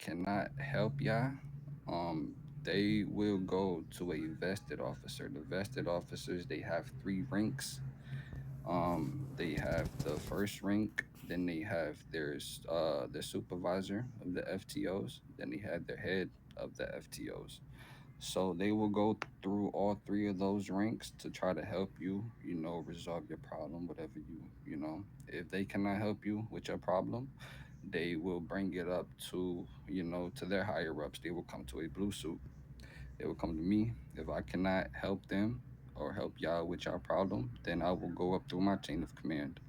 cannot help y'all, um, they will go to a vested officer. The vested officers, they have three ranks. They have the first rank, then they have the supervisor of the FTOs, then they have the head of the FTOs. So they will go through all three of those ranks to try to help you, resolve your problem, whatever if they cannot help you with your problem, they will bring it up to their higher ups. They will come to a blue suit. They will come to me. If I cannot help them or help y'all with your problem, then I will go up through my chain of command.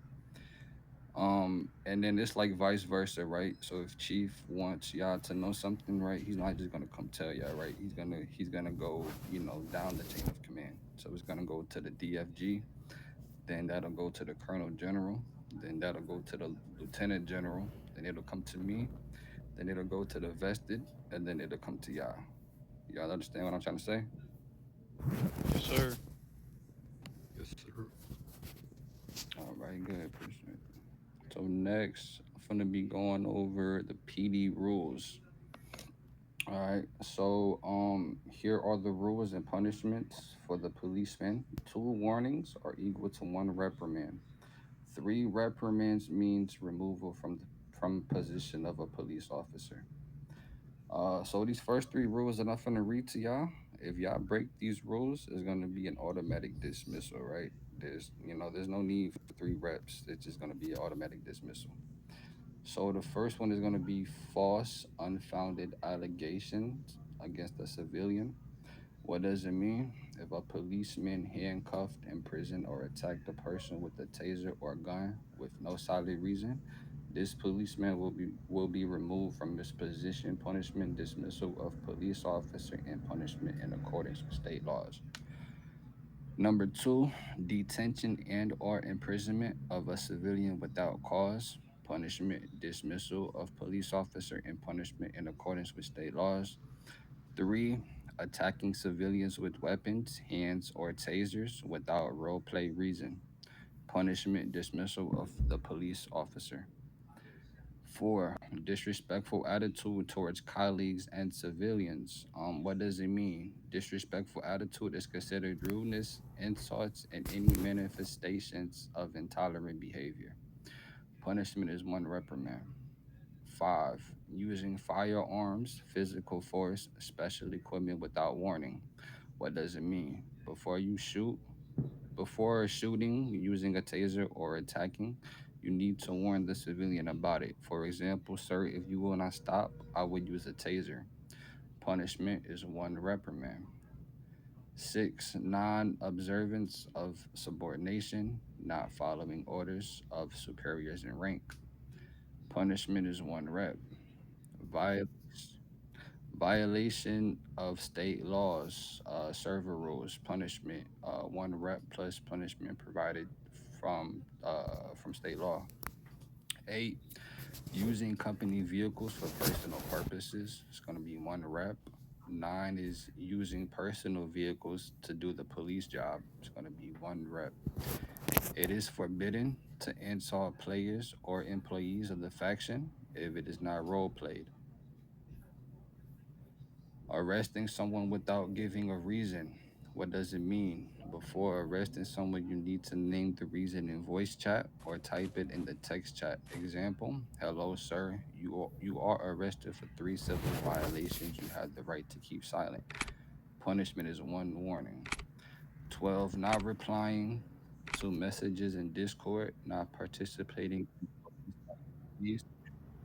And then it's like vice versa, right? So if Chief wants y'all to know something, right, he's not just gonna come tell y'all, right? He's gonna go, down the chain of command. So it's gonna go to the DFG, then that'll go to the Colonel General, then that'll go to the Lieutenant General, then it'll come to me, then it'll go to the vested, and then it'll come to y'all. Y'all understand what I'm trying to say? Yes, sir. Yes, sir. All right, good. Appreciate it. So next, I'm gonna be going over the PD rules. All right. So here are the rules and punishments for the policeman. Two warnings are equal to one reprimand. Three reprimands means removal from position of a police officer. So these first three rules that I'm gonna read to y'all, if y'all break these rules, it's gonna be an automatic dismissal, right? There's no need for three reps. It's just gonna be an automatic dismissal. So the first one is gonna be false, unfounded allegations against a civilian. What does it mean? If a policeman handcuffed, imprisoned, or attacked a person with a taser or gun with no solid reason, this policeman will be removed from his position, punishment, dismissal of police officer, and punishment in accordance with state laws. Number two, detention and or imprisonment of a civilian without cause, punishment, dismissal of police officer, and punishment in accordance with state laws. Three, attacking civilians with weapons, hands, or tasers without role play reason, punishment, dismissal of the police officer. Four, disrespectful attitude towards colleagues and civilians. What does it mean? Disrespectful attitude is considered rudeness, insults, and any manifestations of intolerant behavior. Punishment is one reprimand. Five, using firearms, physical force, special equipment without warning. What does it mean? Before shooting, using a taser, or attacking, you need to warn the civilian about it. For example, sir, if you will not stop, I would use a taser. Punishment is one reprimand. Six, non observance of subordination, not following orders of superiors in rank. Punishment is one rep. Viol- Violation of state laws, server rules, punishment, one rep plus punishment provided from state law. Eight, using company vehicles for personal purposes. It's going to be one rep. Nine is using personal vehicles to do the police job. It's going to be one rep. It is forbidden to insult players or employees of the faction if it is not role played. Arresting someone without giving a reason. What does it mean? Before arresting someone, you need to name the reason in voice chat or type it in the text chat. Example: Hello, sir. You are arrested for three civil violations. You have the right to keep silent. Punishment is one warning. 12. Not replying to messages in Discord. Not participating in police,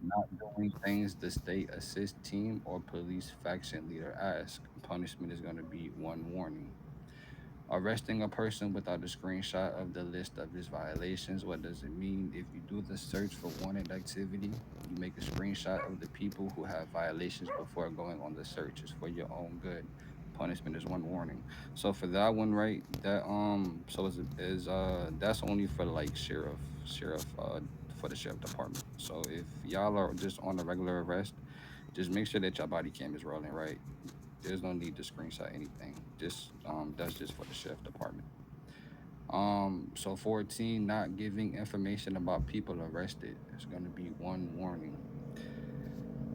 not doing things the state assist team or police faction leader ask. Punishment is going to be one warning. Arresting a person without a screenshot of the list of his violations. What does it mean? If you do the search for wanted activity, you make a screenshot of the people who have violations before going on the search. It's for your own good. Punishment is one warning. So for that one, right? That's only for like sheriff for the sheriff department. So if y'all are just on a regular arrest, just make sure that your body cam is rolling, right? There's no need to screenshot anything. Just that's just for the sheriff department. So 14, not giving information about people arrested. It's gonna be one warning.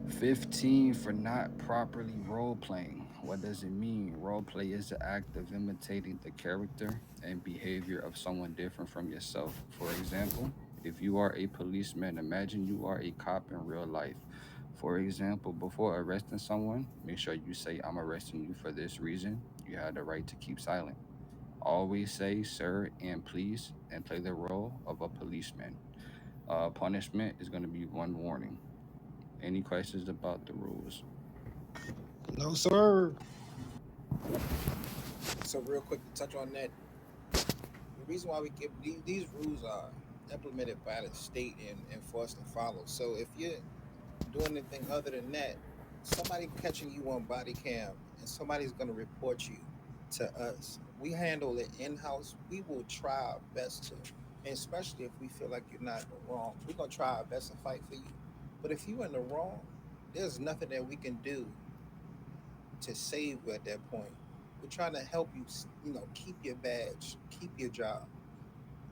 15 for not properly role playing. What does it mean? Role play is the act of imitating the character and behavior of someone different from yourself. For example, if you are a policeman, imagine you are a cop in real life. For example, before arresting someone, make sure you say, I'm arresting you for this reason. You have the right to keep silent. Always say, sir, and please, and play the role of a policeman. Punishment is going to be one warning. Any questions about the rules? No, sir. So real quick to touch on that, the reason why we give these rules are implemented by the state and enforced and followed. So if you're doing anything other than that, somebody catching you on body cam and somebody's going to report you to us. We handle it in house. We will try our best to, and especially if we feel like you're not in the wrong, we're going to try our best to fight for you. But if you're in the wrong, there's nothing that we can do to save you at that point. We're trying to help you, keep your badge, keep your job.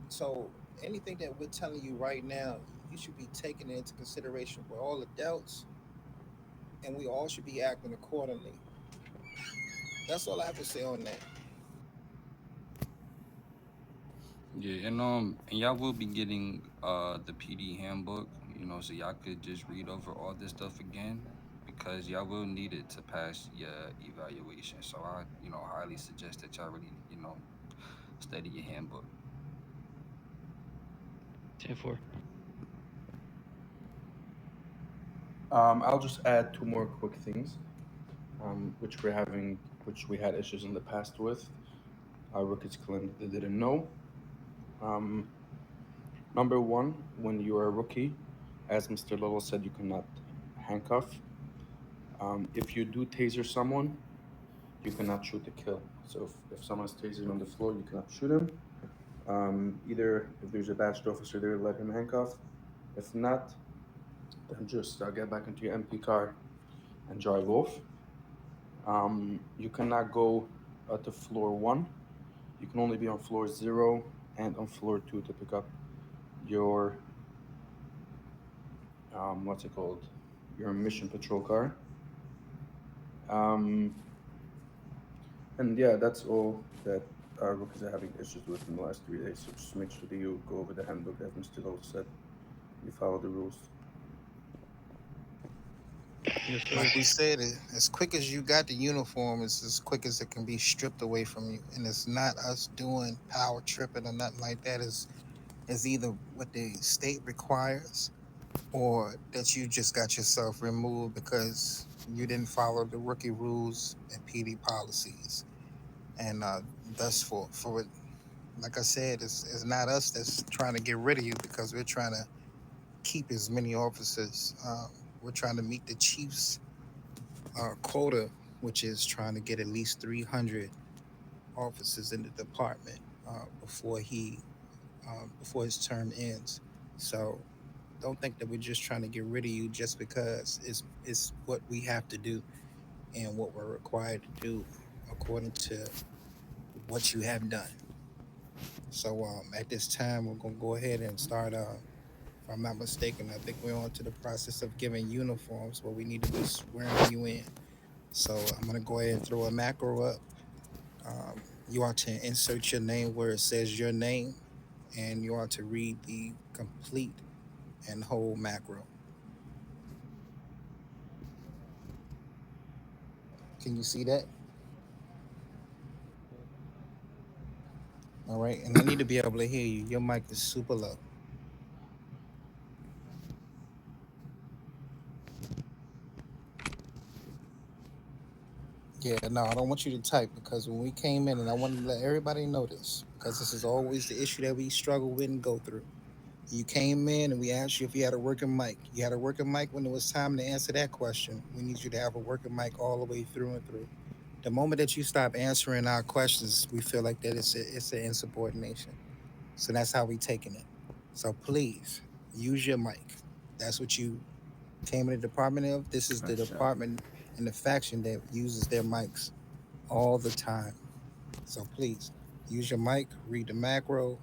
So anything that we're telling you right now, you should be taking it into consideration. We're all adults, and we all should be acting accordingly. That's all I have to say on that. Yeah, and y'all will be getting the PD handbook, so y'all could just read over all this stuff again because y'all will need it to pass your evaluation. So I, highly suggest that y'all really, study your handbook. 10-4. I'll just add two more quick things, which we had issues in the past with. Our rookies claimed they didn't know. Um, Number one, when you are a rookie, as Mr. Little said, you cannot handcuff. If you do taser someone, you cannot shoot to kill. So if someone's tasered on the floor, you cannot shoot him. Either if there's a badged officer there, let him handcuff. If not, then just get back into your MP car and drive off. You cannot go to floor one. You can only be on floor zero and on floor two to pick up your what's it called? Your mission patrol car. Um, and yeah, that's all that our rookies are having issues with in the last 3 days. So just make sure that you go over the handbook, as Mr. Lowe said. You follow the rules. Yes, sir. Like we said, as quick as you got the uniform, it's as quick as it can be stripped away from you. And it's not us doing power tripping or nothing like that. Is either what the state requires or that you just got yourself removed because you didn't follow the rookie rules and PD policies. And thus for it, like I said, it's not us that's trying to get rid of you because we're trying to keep as many officers. We're trying to meet the chief's quota, which is trying to get at least 300 officers in the department before his term ends. So don't think that we're just trying to get rid of you just because it's what we have to do and what we're required to do according to what you have done. So at this time, we're gonna go ahead and start. If I'm not mistaken, I think we're on to the process of giving uniforms, but we need to be swearing you in. So I'm gonna go ahead and throw a macro up. You are to insert your name where it says your name, and you are to read the complete and whole macro. Can you see that? All right, and I need to be able to hear you. Your mic is super low. Yeah, no, I don't want you to type because when we came in, and I wanted to let everybody know this because this is always the issue that we struggle with and go through. You came in and we asked you if you had a working mic. You had a working mic when it was time to answer that question. We need you to have a working mic all the way through and through. The moment that you stop answering our questions, we feel like that it's an insubordination. So that's how we taking it. So please use your mic. That's what you came in the department of. This is the For sure. department and the faction that uses their mics all the time. So please use your mic, read the macro,